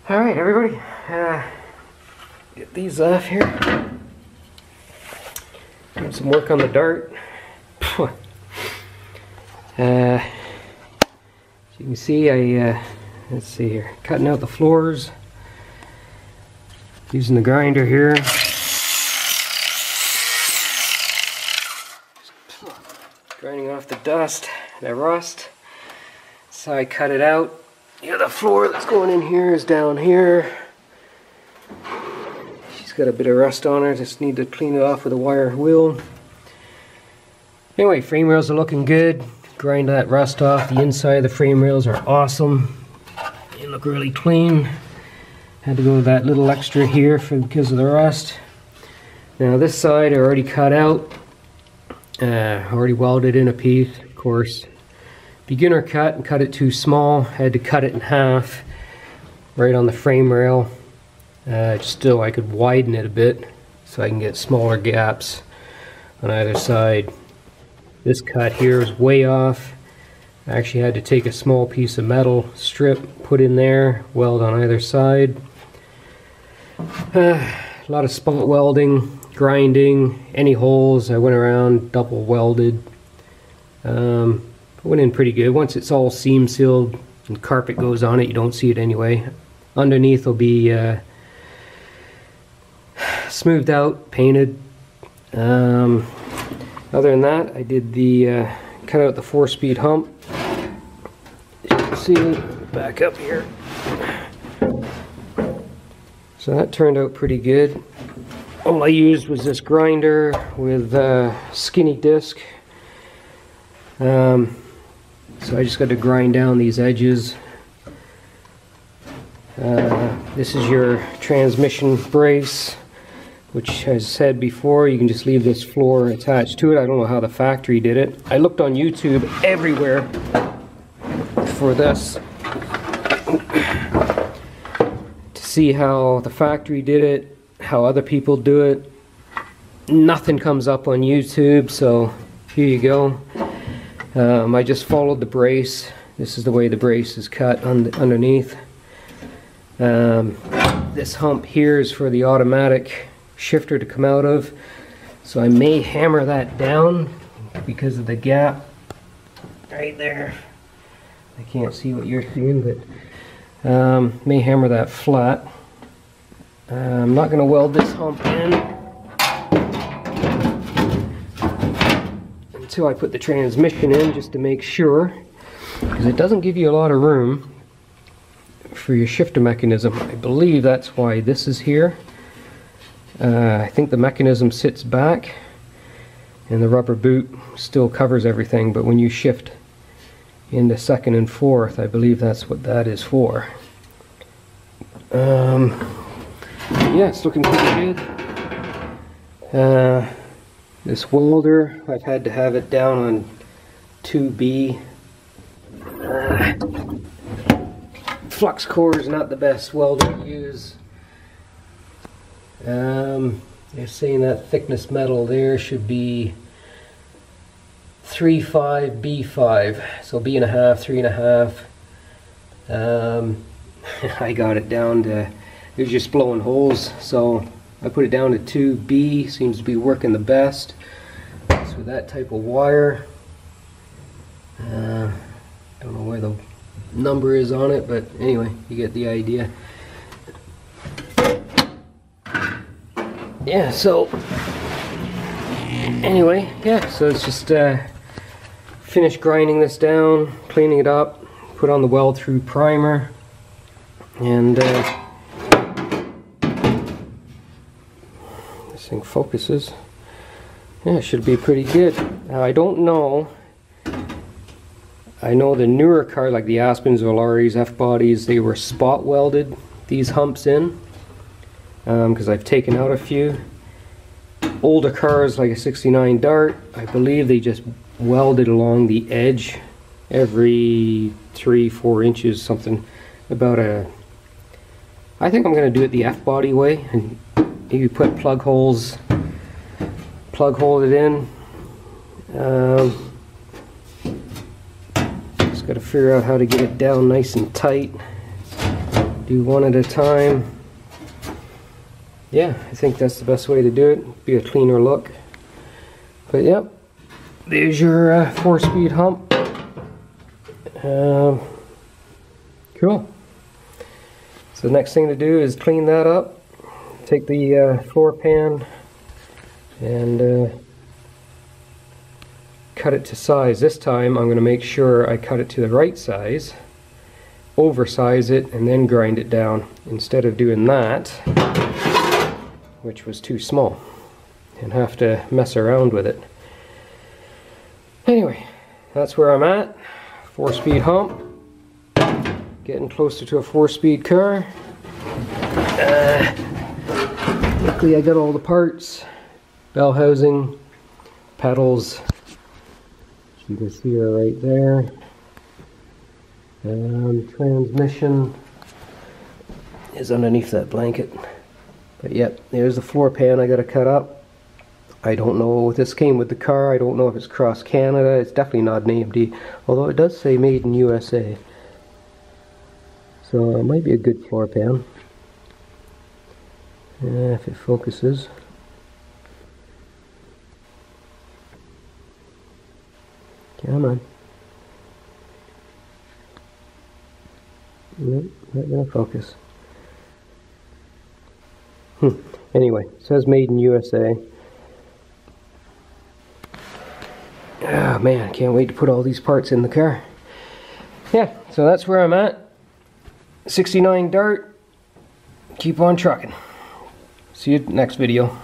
Alright everybody, get these off here. Doing some work on the dart. As you can see, let's see here, cutting out the floors, using the grinder here. Grinding off the dust, the rust. So I cut it out. Yeah, the floor that's going in here is down here. She's got a bit of rust on her, just need to clean it off with a wire wheel. Anyway, frame rails are looking good. Grind that rust off. The inside of the frame rails are awesome. They look really clean. Had to go with that little extra here because of the rust. Now this side I already cut out. Already welded in a piece, of course. Beginner cut and cut it too small. Had to cut it in half right on the frame rail. Just so I could widen it a bit so I can get smaller gaps on either side. This cut here is way off. I actually had to take a small piece of metal strip, put in there, weld on either side. A lot of spot welding, grinding, any holes I went around, double welded. Went in pretty good. Once it's all seam sealed and carpet goes on it, you don't see it anyway. Underneath will be smoothed out, painted. Other than that, I did the cut out the 4-speed hump. You can see it back up here. So that turned out pretty good. All I used was this grinder with skinny disc. So I just got to grind down these edges. This is your transmission brace, which, as I said before, you can just leave this floor attached to it. I don't know how the factory did it. I looked on YouTube everywhere for this to see how the factory did it, how other people do it. Nothing comes up on YouTube, so here you go. I just followed the brace. This is the way the brace is cut underneath. This hump here is for the automatic shifter to come out of. So I may hammer that down because of the gap right there. I can't see what you're seeing, but may hammer that flat. I'm not going to weld this hump in until I put the transmission in, just to make sure, because it doesn't give you a lot of room for your shifter mechanism. I believe that's why this is here. I think the mechanism sits back and the rubber boot still covers everything, but when you shift into second and fourth, I believe that's what that is for. Yeah, it's looking pretty good. This welder, I've had to have it down on 2B. Flux core is not the best welder to use. They're saying that thickness metal there should be 3.5 B5, so B1/2, 3.5. I got it down to, it was just blowing holes, so I put it down to 2B, seems to be working the best. So that type of wire, I don't know where the number is on it, but anyway, you get the idea. Yeah, so anyway, yeah, so it's just finish grinding this down, cleaning it up, put on the weld through primer, and this thing focuses. Yeah, it should be pretty good. Now I don't know, I know the newer cars like the Aspens, Valaris, F-bodies, they were spot welded these humps in, because I've taken out a few. Older cars like a 69 Dart, I believe they just welded along the edge every 3-4 inches, something about a, I think I'm going to do it the F-body way, and you put plug holes, plug hole it in. Just got to figure out how to get it down nice and tight. do one at a time. Yeah, I think that's the best way to do it. Be a cleaner look. But yep, there's your 4-speed hump. Cool. So the next thing to do is clean that up. Take the floor pan and cut it to size. This time I'm going to make sure I cut it to the right size, oversize it, and then grind it down, instead of doing that, which was too small, and have to mess around with it. Anyway, that's where I'm at. 4-speed hump. Getting closer to a 4-speed car. Luckily I got all the parts. Bell housing, pedals, you can see her right there. Transmission is underneath that blanket. But yep, there's the floor pan I got to cut up. I don't know if this came with the car. I don't know if it's cross Canada. It's definitely not an AMD, although it does say made in USA. So it might be a good floor pan. If it focuses. Come on. Nope, not gonna focus. Anyway, it says made in USA. Oh man, can't wait to put all these parts in the car. Yeah, so that's where I'm at. 69 Dart. Keep on trucking. See you next video.